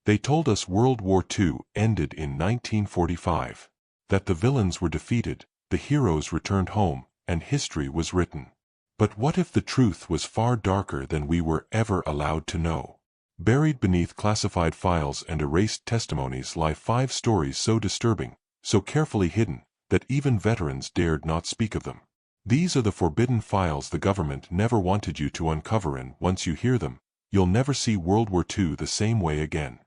They told us World War II ended in 1945, that the villains were defeated, the heroes returned home, and history was written. But what if the truth was far darker than we were ever allowed to know? Buried beneath classified files and erased testimonies lie 5 stories so disturbing, so carefully hidden, that even veterans dared not speak of them. These are the forbidden files the government never wanted you to uncover, and once you hear them, you'll never see World War II the same way again.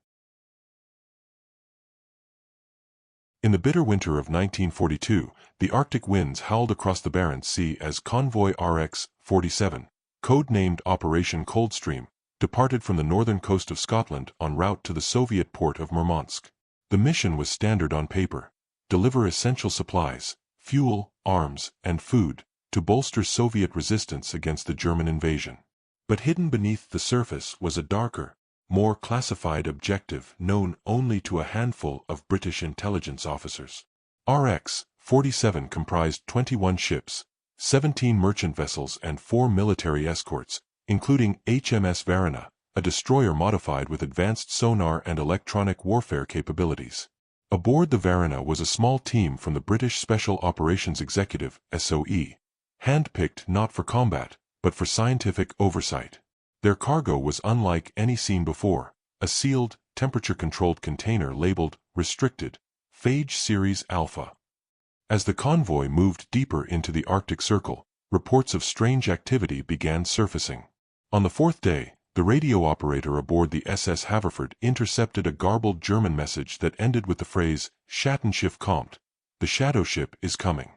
In the bitter winter of 1942, the Arctic winds howled across the Barents Sea as Convoy RX-47, codenamed Operation Coldstream, departed from the northern coast of Scotland en route to the Soviet port of Murmansk. The mission was standard on paper: deliver essential supplies, fuel, arms, and food, to bolster Soviet resistance against the German invasion. But hidden beneath the surface was a darker, more classified objective known only to a handful of British intelligence officers. RX-47 comprised 21 ships, 17 merchant vessels and 4 military escorts, including HMS Varna, a destroyer modified with advanced sonar and electronic warfare capabilities. Aboard the Varna was a small team from the British Special Operations Executive, SOE, handpicked not for combat, but for scientific oversight. Their cargo was unlike any seen before: a sealed, temperature-controlled container labeled Restricted, Phage Series Alpha. As the convoy moved deeper into the Arctic Circle, reports of strange activity began surfacing. On the 4th day, the radio operator aboard the SS Haverford intercepted a garbled German message that ended with the phrase, "Schattenschiff kommt," the shadow ship is coming.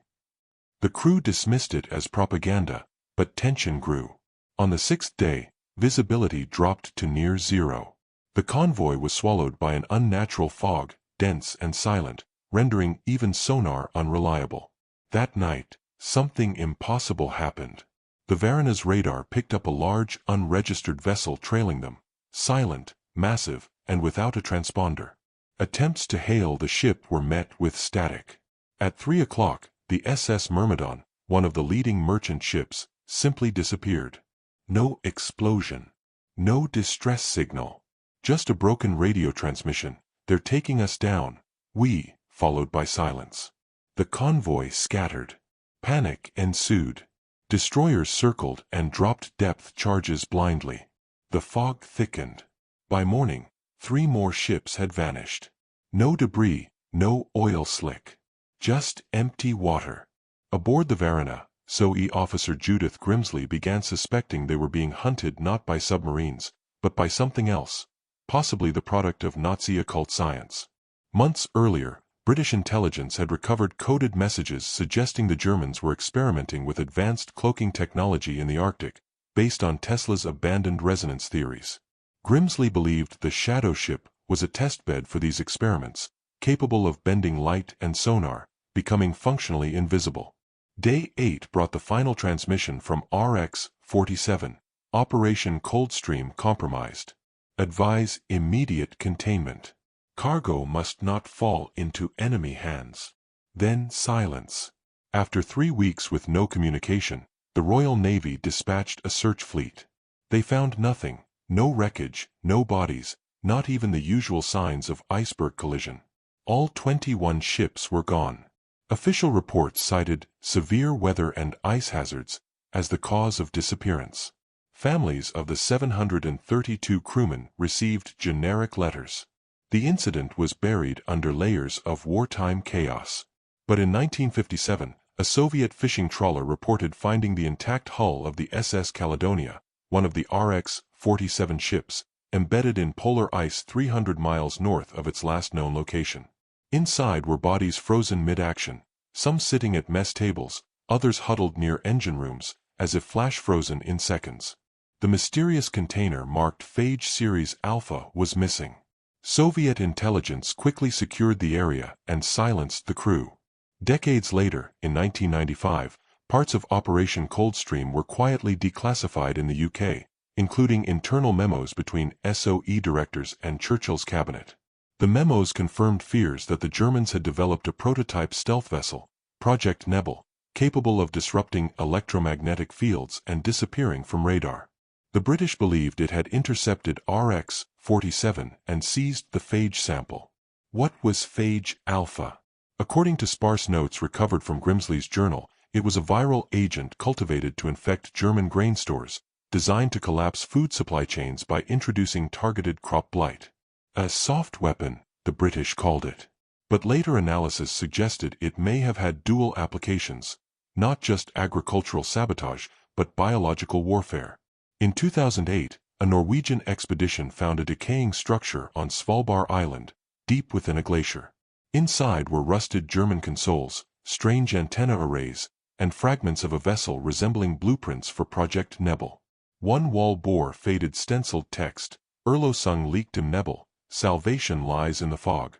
The crew dismissed it as propaganda, but tension grew. On the 6th day, visibility dropped to near zero. The convoy was swallowed by an unnatural fog, dense and silent, rendering even sonar unreliable. That night, something impossible happened. The Varna's radar picked up a large, unregistered vessel trailing them, silent, massive, and without a transponder. Attempts to hail the ship were met with static. At 3 o'clock, the SS Myrmidon, one of the leading merchant ships, simply disappeared. No explosion. No distress signal. Just a broken radio transmission: "They're taking us down, we," followed by silence. The convoy scattered. Panic ensued. Destroyers circled and dropped depth charges blindly. The fog thickened. By morning, 3 more ships had vanished. No debris, no oil slick. Just empty water. Aboard the Varna, SOE officer Judith Grimsley began suspecting they were being hunted not by submarines, but by something else, possibly the product of Nazi occult science. Months earlier, British intelligence had recovered coded messages suggesting the Germans were experimenting with advanced cloaking technology in the Arctic, based on Tesla's abandoned resonance theories. Grimsley believed the shadow ship was a testbed for these experiments, capable of bending light and sonar, becoming functionally invisible. Day 8 brought the final transmission from RX-47, Operation Coldstream compromised. Advise immediate containment. Cargo must not fall into enemy hands. Then silence. After 3 weeks with no communication, the Royal Navy dispatched a search fleet. They found nothing: no wreckage, no bodies, not even the usual signs of iceberg collision. All 21 ships were gone. Official reports cited severe weather and ice hazards as the cause of disappearance. Families of the 732 crewmen received generic letters. The incident was buried under layers of wartime chaos. But in 1957, a Soviet fishing trawler reported finding the intact hull of the SS Caledonia, one of the RX-47 ships, embedded in polar ice 300 miles north of its last known location. Inside were bodies frozen mid-action, some sitting at mess tables, others huddled near engine rooms, as if flash-frozen in seconds. The mysterious container marked Phage Series Alpha was missing. Soviet intelligence quickly secured the area and silenced the crew. Decades later, in 1995, parts of Operation Coldstream were quietly declassified in the UK, including internal memos between SOE directors and Churchill's cabinet. The memos confirmed fears that the Germans had developed a prototype stealth vessel, Project Nebel, capable of disrupting electromagnetic fields and disappearing from radar. The British believed it had intercepted RX-47 and seized the phage sample. What was phage alpha? According to sparse notes recovered from Grimsley's journal, it was a viral agent cultivated to infect German grain stores, designed to collapse food supply chains by introducing targeted crop blight. A soft weapon, the British called it. But later analysis suggested it may have had dual applications, not just agricultural sabotage, but biological warfare. In 2008, a Norwegian expedition found a decaying structure on Svalbard Island, deep within a glacier. Inside were rusted German consoles, strange antenna arrays, and fragments of a vessel resembling blueprints for Project Nebel. One wall bore faded stenciled text, Erlösung liegt im Nebel, salvation lies in the fog.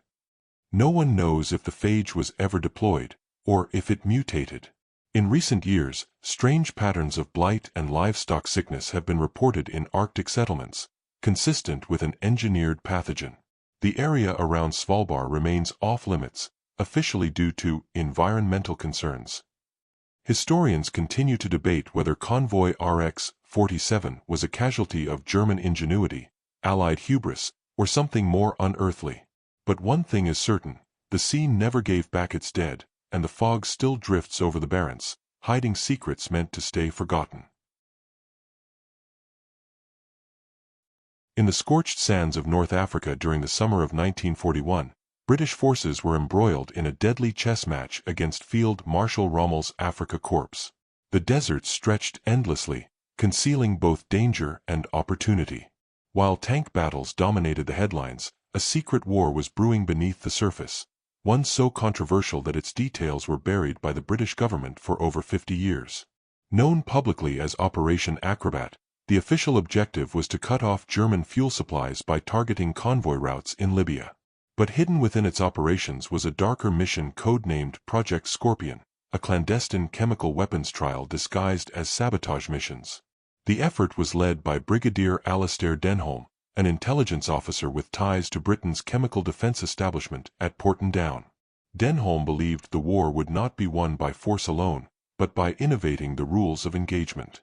No one knows if the phage was ever deployed, or if it mutated. In recent years, strange patterns of blight and livestock sickness have been reported in Arctic settlements, consistent with an engineered pathogen. The area around Svalbard remains off-limits, officially due to environmental concerns. Historians continue to debate whether Convoy RX-47 was a casualty of German ingenuity, Allied hubris, or something more unearthly. But one thing is certain, the sea never gave back its dead, and the fog still drifts over the Barents, hiding secrets meant to stay forgotten. In the scorched sands of North Africa during the summer of 1941, British forces were embroiled in a deadly chess match against Field Marshal Rommel's Afrika Korps. The desert stretched endlessly, concealing both danger and opportunity. While tank battles dominated the headlines, a secret war was brewing beneath the surface, one so controversial that its details were buried by the British government for over 50 years. Known publicly as Operation Acrobat, the official objective was to cut off German fuel supplies by targeting convoy routes in Libya. But hidden within its operations was a darker mission codenamed Project Scorpion, a clandestine chemical weapons trial disguised as sabotage missions. The effort was led by Brigadier Alastair Denholm, an intelligence officer with ties to Britain's chemical defense establishment at Porton Down. Denholm believed the war would not be won by force alone, but by innovating the rules of engagement.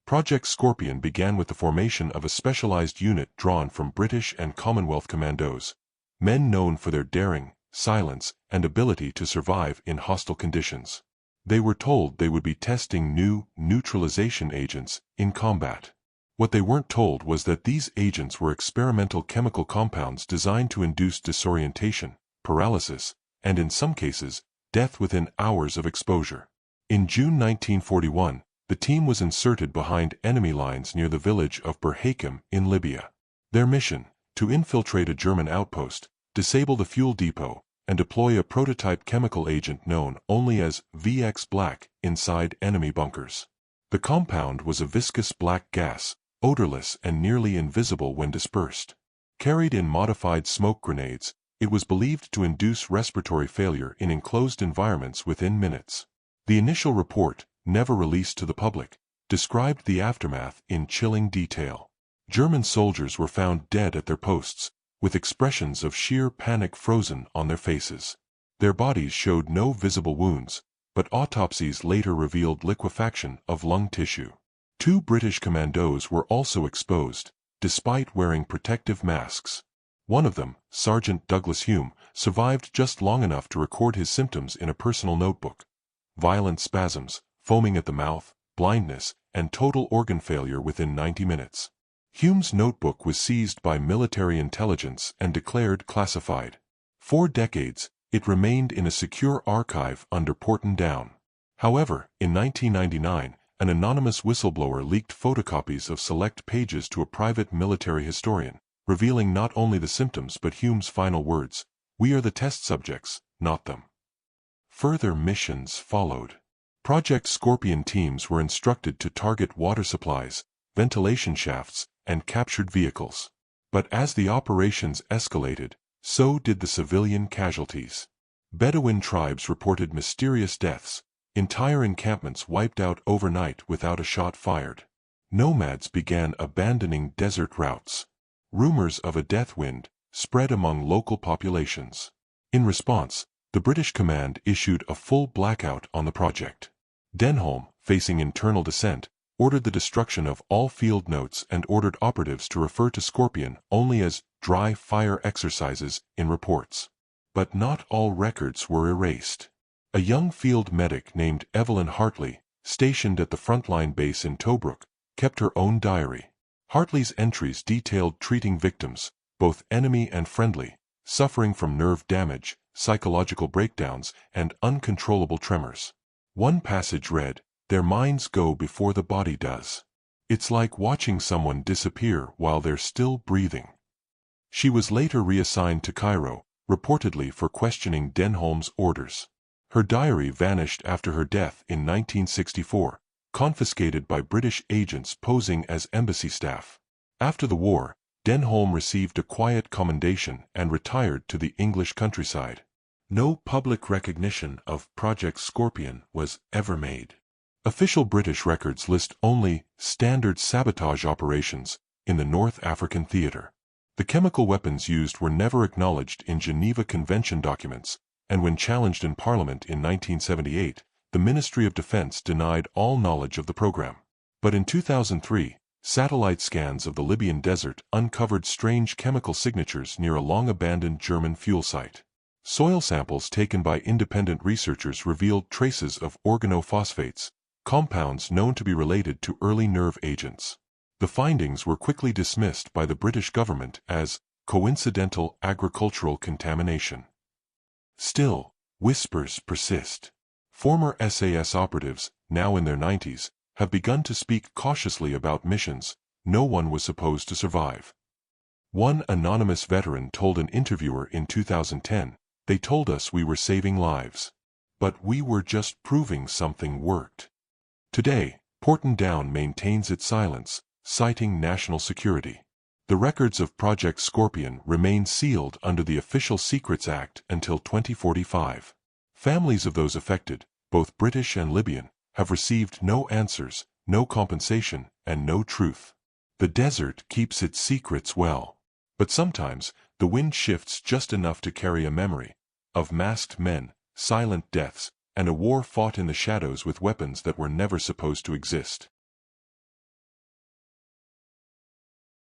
Project Scorpion began with the formation of a specialized unit drawn from British and Commonwealth commandos, men known for their daring, silence, and ability to survive in hostile conditions. They were told they would be testing new neutralization agents in combat. What they weren't told was that these agents were experimental chemical compounds designed to induce disorientation, paralysis, and in some cases, death within hours of exposure. In June 1941, the team was inserted behind enemy lines near the village of Berhakim in Libya. Their mission, to infiltrate a German outpost, disable the fuel depot, and deploy a prototype chemical agent known only as VX Black inside enemy bunkers. The compound was a viscous black gas, odorless and nearly invisible when dispersed. Carried in modified smoke grenades, it was believed to induce respiratory failure in enclosed environments within minutes. The initial report, never released to the public, described the aftermath in chilling detail. German soldiers were found dead at their posts, with expressions of sheer panic frozen on their faces. Their bodies showed no visible wounds, but autopsies later revealed liquefaction of lung tissue. 2 British commandos were also exposed, despite wearing protective masks. One of them, Sergeant Douglas Hume, survived just long enough to record his symptoms in a personal notebook: violent spasms, foaming at the mouth, blindness, and total organ failure within 90 minutes. Hume's notebook was seized by military intelligence and declared classified. For decades, it remained in a secure archive under Porton Down. However, in 1999, an anonymous whistleblower leaked photocopies of select pages to a private military historian, revealing not only the symptoms but Hume's final words: "We are the test subjects, not them." Further missions followed. Project Scorpion teams were instructed to target water supplies, ventilation shafts, and captured vehicles. But as the operations escalated, so did the civilian casualties. Bedouin tribes reported mysterious deaths, entire encampments wiped out overnight without a shot fired. Nomads began abandoning desert routes. Rumors of a death wind spread among local populations. In response, the British command issued a full blackout on the project. Denholm, facing internal dissent, ordered the destruction of all field notes and ordered operatives to refer to Scorpion only as dry fire exercises in reports. But not all records were erased. A young field medic named Evelyn Hartley, stationed at the frontline base in Tobruk, kept her own diary. Hartley's entries detailed treating victims, both enemy and friendly, suffering from nerve damage, psychological breakdowns, and uncontrollable tremors. One passage read, "Their minds go before the body does. It's like watching someone disappear while they're still breathing." She was later reassigned to Cairo, reportedly for questioning Denholm's orders. Her diary vanished after her death in 1964, confiscated by British agents posing as embassy staff. After the war, Denholm received a quiet commendation and retired to the English countryside. No public recognition of Project Scorpion was ever made. Official British records list only standard sabotage operations in the North African theater. The chemical weapons used were never acknowledged in Geneva Convention documents, and when challenged in Parliament in 1978, the Ministry of Defense denied all knowledge of the program. But in 2003, satellite scans of the Libyan desert uncovered strange chemical signatures near a long-abandoned German fuel site. Soil samples taken by independent researchers revealed traces of organophosphates, compounds known to be related to early nerve agents. The findings were quickly dismissed by the British government as coincidental agricultural contamination. Still, whispers persist. Former SAS operatives, now in their 90s, have begun to speak cautiously about missions no one was supposed to survive. One anonymous veteran told an interviewer in 2010, "They told us we were saving lives. But we were just proving something worked." Today, Porton Down maintains its silence, citing national security. The records of Project Scorpion remain sealed under the Official Secrets Act until 2045. Families of those affected, both British and Libyan, have received no answers, no compensation, and no truth. The desert keeps its secrets well. But sometimes, the wind shifts just enough to carry a memory of masked men, silent deaths, and a war fought in the shadows with weapons that were never supposed to exist.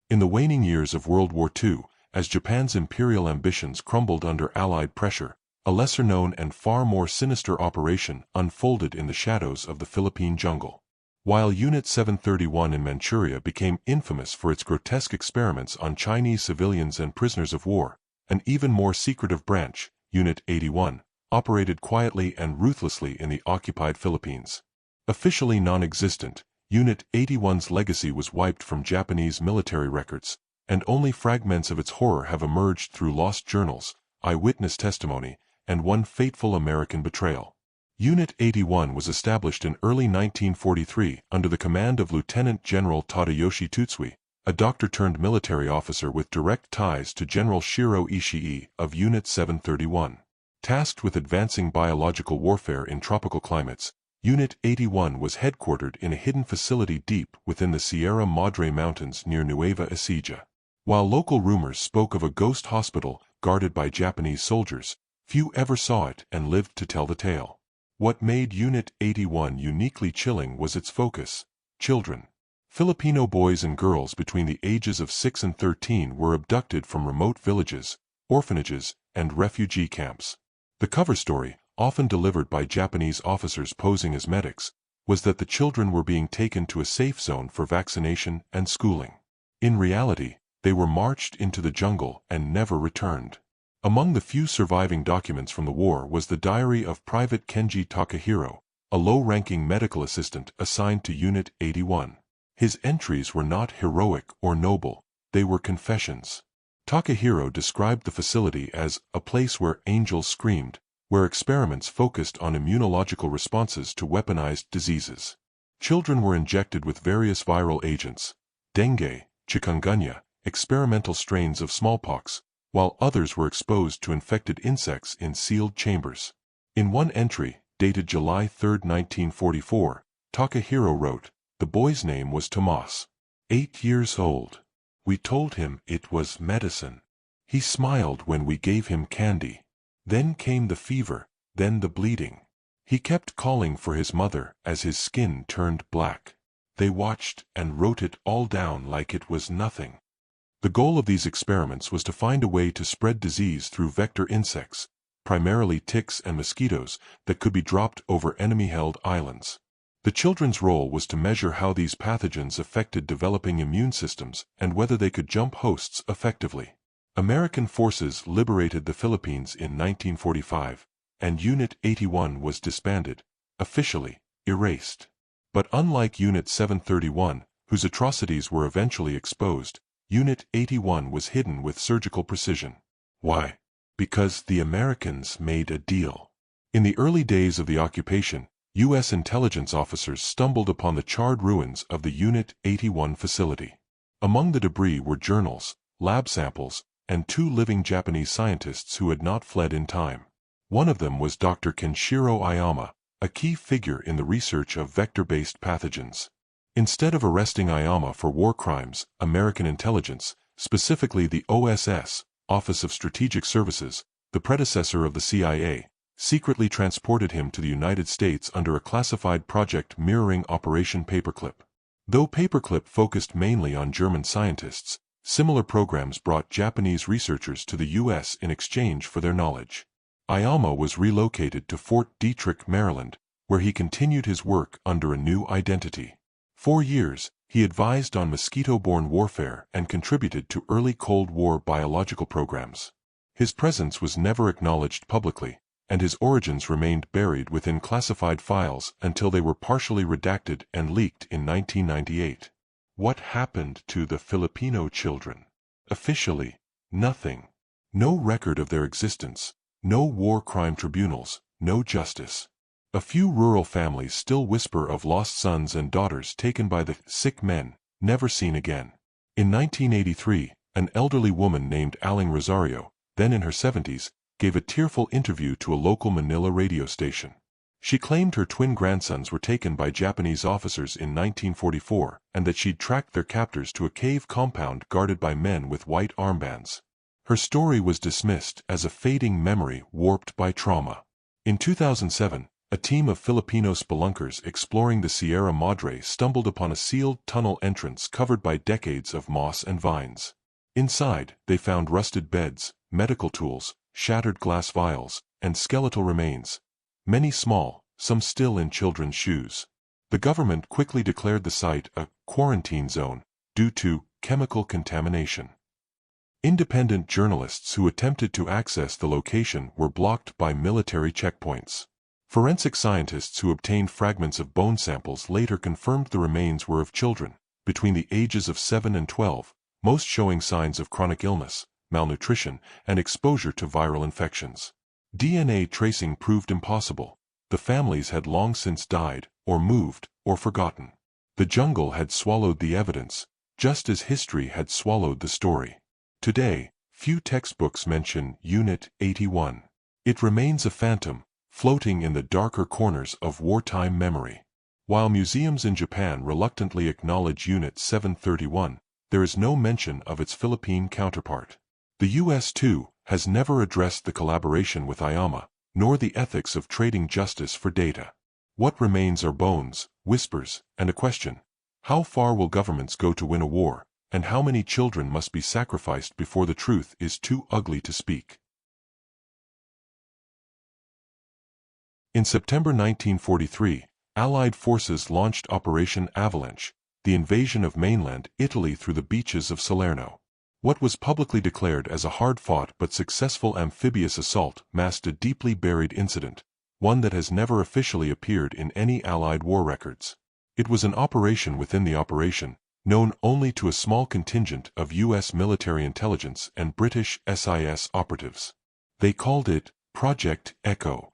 In the waning years of World War II, as Japan's imperial ambitions crumbled under Allied pressure, a lesser-known and far more sinister operation unfolded in the shadows of the Philippine jungle. While Unit 731 in Manchuria became infamous for its grotesque experiments on Chinese civilians and prisoners of war, an even more secretive branch, Unit 81, operated quietly and ruthlessly in the occupied Philippines. Officially non-existent, Unit 81's legacy was wiped from Japanese military records, and only fragments of its horror have emerged through lost journals, eyewitness testimony, and one fateful American betrayal. Unit 81 was established in early 1943 under the command of Lieutenant General Tadayoshi Tsutsui, a doctor-turned-military officer with direct ties to General Shiro Ishii of Unit 731. Tasked with advancing biological warfare in tropical climates, Unit 81 was headquartered in a hidden facility deep within the Sierra Madre Mountains near Nueva Ecija. While local rumors spoke of a ghost hospital guarded by Japanese soldiers, few ever saw it and lived to tell the tale. What made Unit 81 uniquely chilling was its focus: children. Filipino boys and girls between the ages of 6 and 13 were abducted from remote villages, orphanages, and refugee camps. The cover story, often delivered by Japanese officers posing as medics, was that the children were being taken to a safe zone for vaccination and schooling. In reality, they were marched into the jungle and never returned. Among the few surviving documents from the war was the diary of Private Kenji Takahiro, a low-ranking medical assistant assigned to Unit 81. His entries were not heroic or noble, they were confessions. Takahiro described the facility as a place where angels screamed, where experiments focused on immunological responses to weaponized diseases. Children were injected with various viral agents: dengue, chikungunya, experimental strains of smallpox, while others were exposed to infected insects in sealed chambers. In one entry, dated July 3, 1944, Takahiro wrote, "The boy's name was Tomas. 8 years old. We told him it was medicine. He smiled when we gave him candy. Then came the fever, then the bleeding. He kept calling for his mother as his skin turned black. They watched and wrote it all down like it was nothing. The goal of these experiments was to find a way to spread disease through vector insects, primarily ticks and mosquitoes, that could be dropped over enemy-held islands. The children's role was to measure how these pathogens affected developing immune systems and whether they could jump hosts effectively. American forces liberated the Philippines in 1945, and Unit 81 was disbanded, officially erased. But unlike Unit 731, whose atrocities were eventually exposed, Unit 81 was hidden with surgical precision. Why? Because the Americans made a deal. In the early days of the occupation, U.S. intelligence officers stumbled upon the charred ruins of the Unit 81 facility. Among the debris were journals, lab samples, and 2 living Japanese scientists who had not fled in time. One of them was Dr. Kenshiro Ayama, a key figure in the research of vector-based pathogens. Instead of arresting Ayama for war crimes, American intelligence, specifically the OSS, Office of Strategic Services, the predecessor of the CIA, secretly transported him to the United States under a classified project mirroring Operation Paperclip. Though Paperclip focused mainly on German scientists, similar programs brought Japanese researchers to the U.S. in exchange for their knowledge. Ayama was relocated to Fort Detrick, Maryland, where he continued his work under a new identity. For years, he advised on mosquito-borne warfare and contributed to early Cold War biological programs. His presence was never acknowledged publicly, and his origins remained buried within classified files until they were partially redacted and leaked in 1998. What happened to the Filipino children? Officially, nothing. No record of their existence, no war crime tribunals, no justice. A few rural families still whisper of lost sons and daughters taken by the sick men, never seen again. In 1983, an elderly woman named Aling Rosario, then in her 70s, gave a tearful interview to a local Manila radio station. She claimed her twin grandsons were taken by Japanese officers in 1944 and that she'd tracked their captors to a cave compound guarded by men with white armbands. Her story was dismissed as a fading memory warped by trauma. In 2007, a team of Filipino spelunkers exploring the Sierra Madre stumbled upon a sealed tunnel entrance covered by decades of moss and vines. Inside, they found rusted beds, medical tools, shattered glass vials, and skeletal remains, many small, some still in children's shoes. The government quickly declared the site a quarantine zone due to chemical contamination. Independent journalists who attempted to access the location were blocked by military checkpoints. Forensic scientists who obtained fragments of bone samples later confirmed the remains were of children, between the ages of 7 and 12, most showing signs of chronic illness, malnutrition, and exposure to viral infections. DNA tracing proved impossible. The families had long since died, or moved, or forgotten. The jungle had swallowed the evidence, just as history had swallowed the story. Today, few textbooks mention Unit 81. It remains a phantom, floating in the darker corners of wartime memory. While museums in Japan reluctantly acknowledge Unit 731, there is no mention of its Philippine counterpart. The U.S., too, has never addressed the collaboration with Ayama, nor the ethics of trading justice for data. What remains are bones, whispers, and a question. How far will governments go to win a war, and how many children must be sacrificed before the truth is too ugly to speak? In September 1943, Allied forces launched Operation Avalanche, the invasion of mainland Italy through the beaches of Salerno. What was publicly declared as a hard-fought but successful amphibious assault masked a deeply buried incident, one that has never officially appeared in any Allied war records. It was an operation within the operation, known only to a small contingent of U.S. military intelligence and British SIS operatives. They called it Project Echo.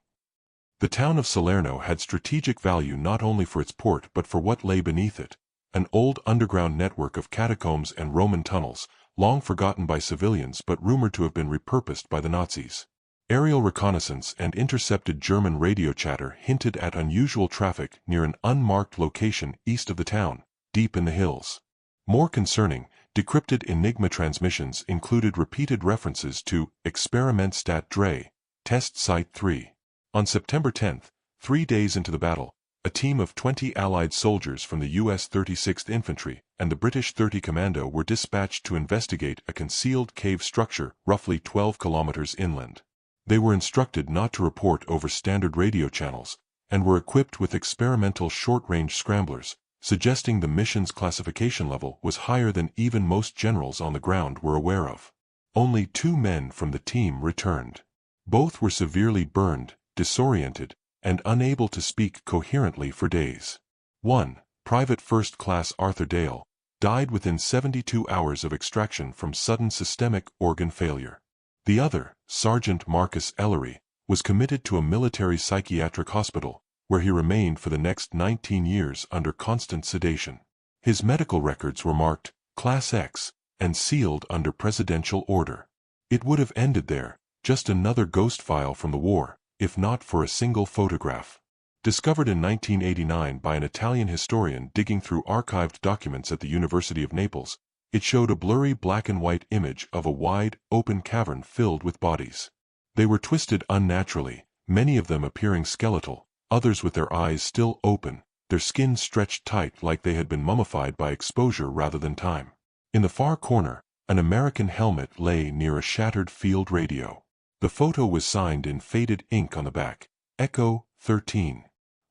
The town of Salerno had strategic value not only for its port but for what lay beneath it, an old underground network of catacombs and Roman tunnels, long forgotten by civilians but rumored to have been repurposed by the Nazis. Aerial reconnaissance and intercepted German radio chatter hinted at unusual traffic near an unmarked location east of the town, deep in the hills. More concerning, decrypted Enigma transmissions included repeated references to Experiment Stat Dre, Test Site 3. On September 10, 3 days into the battle, a team of 20 Allied soldiers from the U.S. 36th Infantry and the British 30 Commando were dispatched to investigate a concealed cave structure roughly 12 kilometers inland. They were instructed not to report over standard radio channels, and were equipped with experimental short-range scramblers, suggesting the mission's classification level was higher than even most generals on the ground were aware of. Only 2 men from the team returned. Both were severely burned, disoriented, and unable to speak coherently for days. One, Private First Class Arthur Dale, died within 72 hours of extraction from sudden systemic organ failure. The other, Sergeant Marcus Ellery, was committed to a military psychiatric hospital, where he remained for the next 19 years under constant sedation. His medical records were marked Class X and sealed under presidential order. It would have ended there, just another ghost file from the war, if not for a single photograph. Discovered in 1989 by an Italian historian digging through archived documents at the University of Naples, it showed a blurry black-and-white image of a wide, open cavern filled with bodies. They were twisted unnaturally, many of them appearing skeletal, others with their eyes still open, their skin stretched tight like they had been mummified by exposure rather than time. In the far corner, an American helmet lay near a shattered field radio. The photo was signed in faded ink on the back, Echo 13.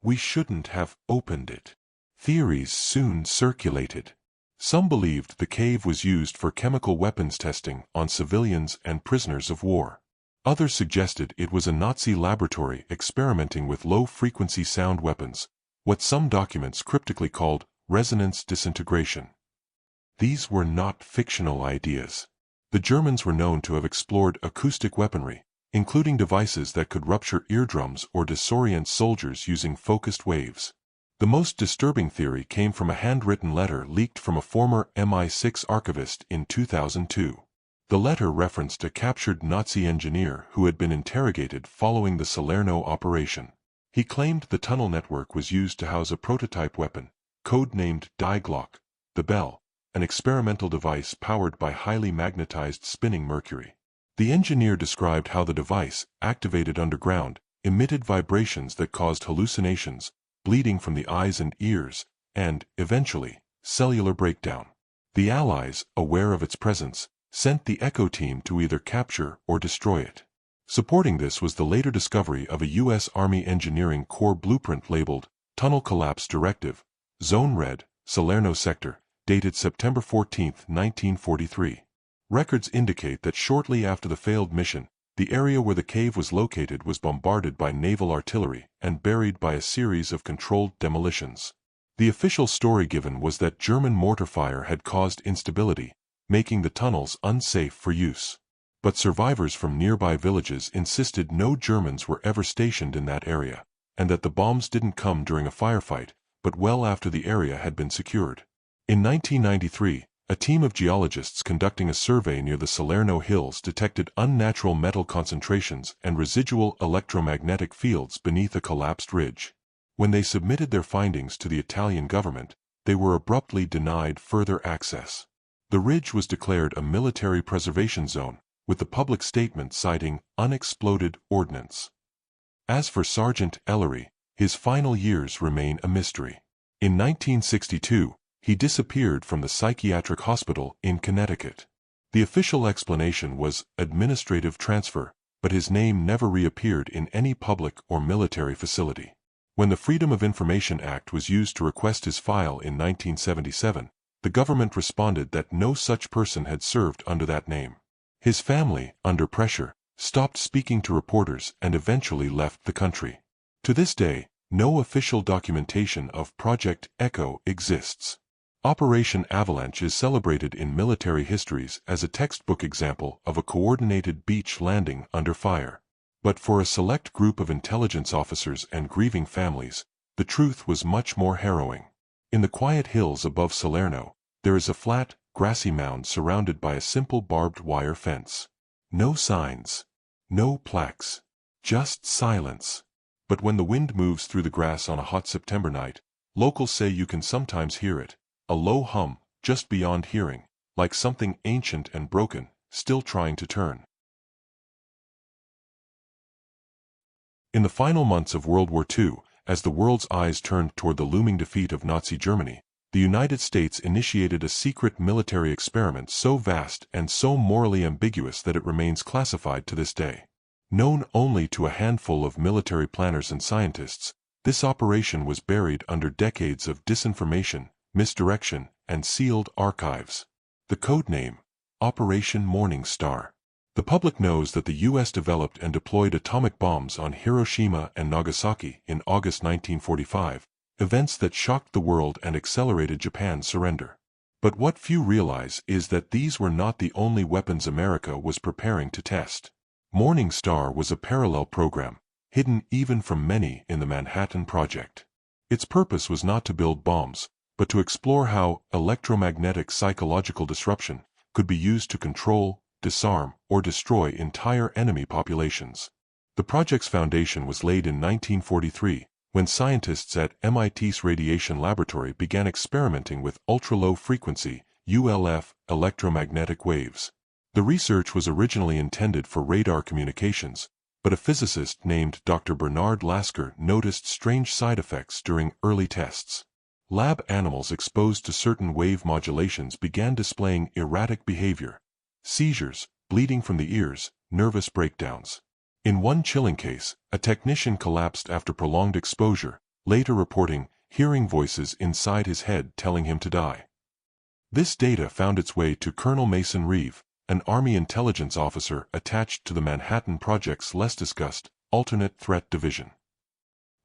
We shouldn't have opened it. Theories soon circulated. Some believed the cave was used for chemical weapons testing on civilians and prisoners of war. Others suggested it was a Nazi laboratory experimenting with low-frequency sound weapons, what some documents cryptically called resonance disintegration. These were not fictional ideas. The Germans were known to have explored acoustic weaponry, including devices that could rupture eardrums or disorient soldiers using focused waves. The most disturbing theory came from a handwritten letter leaked from a former MI6 archivist in 2002. The letter referenced a captured Nazi engineer who had been interrogated following the Salerno operation. He claimed the tunnel network was used to house a prototype weapon, codenamed Die Glock, the Bell, an experimental device powered by highly magnetized spinning mercury. The engineer described how the device, activated underground, emitted vibrations that caused hallucinations, bleeding from the eyes and ears, and, eventually, cellular breakdown. The Allies, aware of its presence, sent the Echo team to either capture or destroy it. Supporting this was the later discovery of a U.S. Army Engineering Corps blueprint labeled Tunnel Collapse Directive, Zone Red, Salerno Sector, dated September 14, 1943. Records indicate that shortly after the failed mission, the area where the cave was located was bombarded by naval artillery and buried by a series of controlled demolitions. The official story given was that German mortar fire had caused instability, making the tunnels unsafe for use. But survivors from nearby villages insisted no Germans were ever stationed in that area, and that the bombs didn't come during a firefight, but well after the area had been secured. In 1993, a team of geologists conducting a survey near the Salerno hills detected unnatural metal concentrations and residual electromagnetic fields beneath a collapsed ridge. When they submitted their findings to the Italian government, they were abruptly denied further access. The ridge was declared a military preservation zone, with the public statement citing unexploded ordnance. As for Sergeant Ellery, his final years remain a mystery. In 1962, he disappeared from the psychiatric hospital in Connecticut. The official explanation was administrative transfer, but his name never reappeared in any public or military facility. When the Freedom of Information Act was used to request his file in 1977, the government responded that no such person had served under that name. His family, under pressure, stopped speaking to reporters and eventually left the country. To this day, no official documentation of Project Echo exists. Operation Avalanche is celebrated in military histories as a textbook example of a coordinated beach landing under fire. But for a select group of intelligence officers and grieving families, the truth was much more harrowing. In the quiet hills above Salerno, there is a flat, grassy mound surrounded by a simple barbed wire fence. No signs. No plaques. Just silence. But when the wind moves through the grass on a hot September night, locals say you can sometimes hear it, a low hum, just beyond hearing, like something ancient and broken, still trying to turn. In the final months of World War II, as the world's eyes turned toward the looming defeat of Nazi Germany, the United States initiated a secret military experiment so vast and so morally ambiguous that it remains classified to this day. Known only to a handful of military planners and scientists, this operation was buried under decades of disinformation, misdirection, and sealed archives. The code name: Operation Morning Star. The public knows that the U.S. developed and deployed atomic bombs on Hiroshima and Nagasaki in August 1945, events that shocked the world and accelerated Japan's surrender. But what few realize is that these were not the only weapons America was preparing to test. Morning Star was a parallel program, hidden even from many in the Manhattan Project. Its purpose was not to build bombs, but to explore how electromagnetic psychological disruption could be used to control, disarm, or destroy entire enemy populations. The project's foundation was laid in 1943, when scientists at MIT's Radiation Laboratory began experimenting with ultra-low frequency, ULF, electromagnetic waves. The research was originally intended for radar communications, but a physicist named Dr. Bernard Lasker noticed strange side effects during early tests. Lab animals exposed to certain wave modulations began displaying erratic behavior: seizures, bleeding from the ears, nervous breakdowns. In one chilling case, a technician collapsed after prolonged exposure, later reporting hearing voices inside his head telling him to die. This data found its way to Colonel Mason Reeve, an Army intelligence officer attached to the Manhattan Project's less-discussed Alternate Threat Division.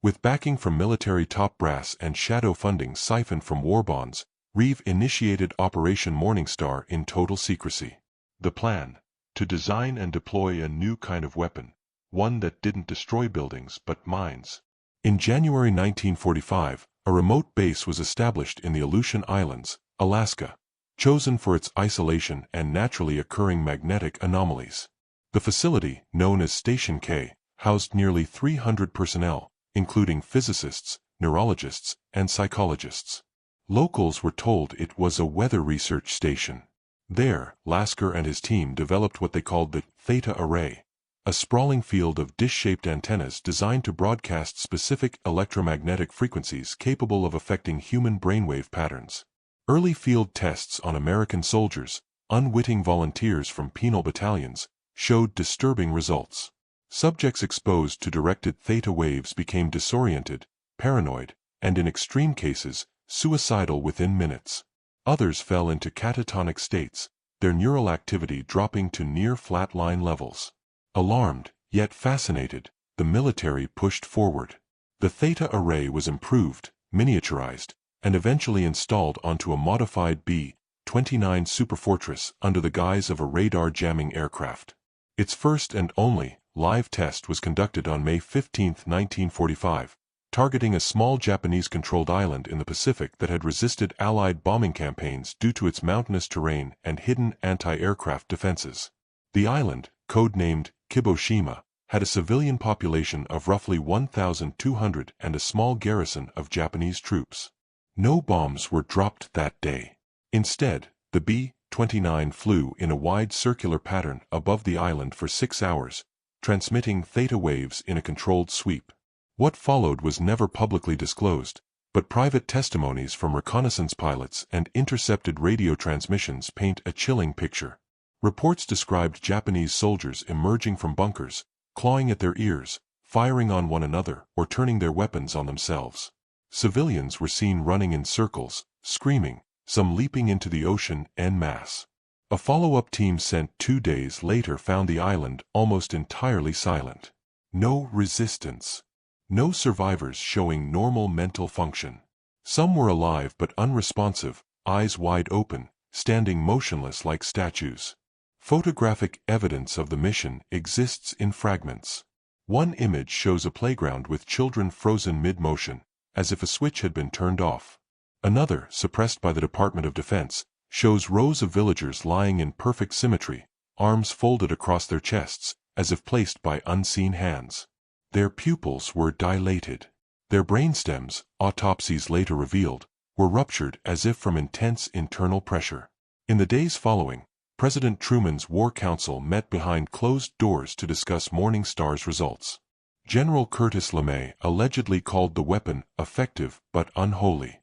With backing from military top brass and shadow funding siphoned from war bonds, Reeve initiated Operation Morning Star in total secrecy. The plan: to design and deploy a new kind of weapon, one that didn't destroy buildings but minds. In January 1945, a remote base was established in the Aleutian Islands, Alaska, chosen for its isolation and naturally occurring magnetic anomalies. The facility, known as Station K, housed nearly 300 personnel, including physicists, neurologists, and psychologists. Locals were told it was a weather research station. There, Lasker and his team developed what they called the Theta Array, a sprawling field of dish-shaped antennas designed to broadcast specific electromagnetic frequencies capable of affecting human brainwave patterns. Early field tests on American soldiers, unwitting volunteers from penal battalions, showed disturbing results. Subjects exposed to directed theta waves became disoriented, paranoid, and in extreme cases, suicidal within minutes. Others fell into catatonic states, their neural activity dropping to near flatline levels. Alarmed, yet fascinated, the military pushed forward. The Theta Array was improved, miniaturized, and eventually installed onto a modified B-29 Superfortress under the guise of a radar-jamming aircraft. Its first and only live test was conducted on May 15, 1945, targeting a small Japanese-controlled island in the Pacific that had resisted Allied bombing campaigns due to its mountainous terrain and hidden anti-aircraft defenses. The island, codenamed Kiboshima, had a civilian population of roughly 1,200 and a small garrison of Japanese troops. No bombs were dropped that day. Instead, the B-29 flew in a wide circular pattern above the island for 6 hours, transmitting theta waves in a controlled sweep. What followed was never publicly disclosed, but private testimonies from reconnaissance pilots and intercepted radio transmissions paint a chilling picture. Reports described Japanese soldiers emerging from bunkers, clawing at their ears, firing on one another, or turning their weapons on themselves. Civilians were seen running in circles, screaming, some leaping into the ocean en masse. A follow-up team sent 2 days later found the island almost entirely silent. No resistance. No survivors showing normal mental function. Some were alive but unresponsive, eyes wide open, standing motionless like statues. Photographic evidence of the mission exists in fragments. One image shows a playground with children frozen mid-motion, as if a switch had been turned off. Another, suppressed by the Department of Defense, shows rows of villagers lying in perfect symmetry, arms folded across their chests, as if placed by unseen hands. Their pupils were dilated. Their brainstems, autopsies later revealed, were ruptured as if from intense internal pressure. In the days following, President Truman's War Council met behind closed doors to discuss Morning Star's results. General Curtis LeMay allegedly called the weapon effective but unholy.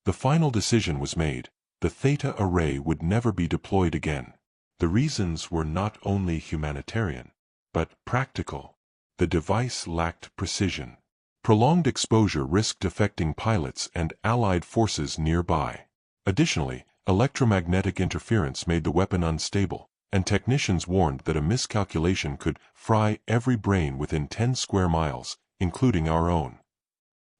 The final decision was made: the Theta array would never be deployed again. The reasons were not only humanitarian, but practical. The device lacked precision. Prolonged exposure risked affecting pilots and Allied forces nearby. Additionally, electromagnetic interference made the weapon unstable, and technicians warned that a miscalculation could fry every brain within 10 square miles, including our own.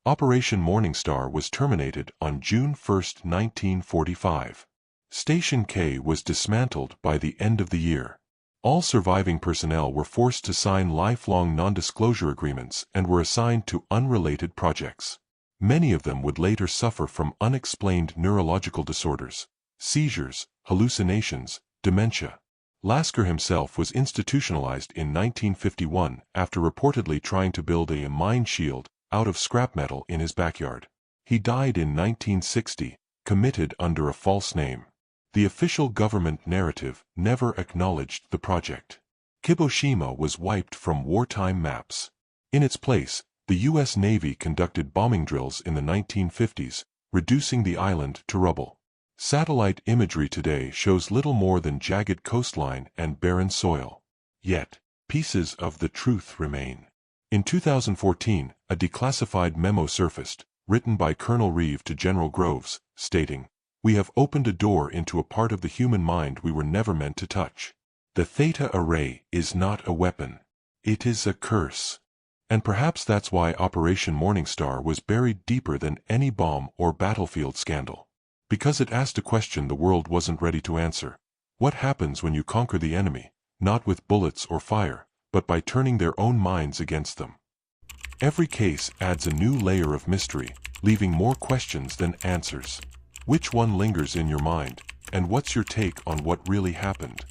Operation Morningstar was terminated on June 1, 1945. Station K was dismantled by the end of the year. All surviving personnel were forced to sign lifelong non-disclosure agreements and were assigned to unrelated projects. Many of them would later suffer from unexplained neurological disorders, seizures, hallucinations, dementia. Lasker himself was institutionalized in 1951 after reportedly trying to build a mine shield out of scrap metal in his backyard. He died in 1960, committed under a false name. The official government narrative never acknowledged the project. Kiboshima was wiped from wartime maps. In its place, the U.S. Navy conducted bombing drills in the 1950s, reducing the island to rubble. Satellite imagery today shows little more than jagged coastline and barren soil. Yet, pieces of the truth remain. In 2014, a declassified memo surfaced, written by Colonel Reeve to General Groves, stating, "We have opened a door into a part of the human mind we were never meant to touch. The Theta array is not a weapon. It is a curse." And perhaps that's why Operation Morningstar was buried deeper than any bomb or battlefield scandal. Because it asked a question the world wasn't ready to answer. What happens when you conquer the enemy, not with bullets or fire, but by turning their own minds against them? Every case adds a new layer of mystery, leaving more questions than answers. Which one lingers in your mind, and what's your take on what really happened?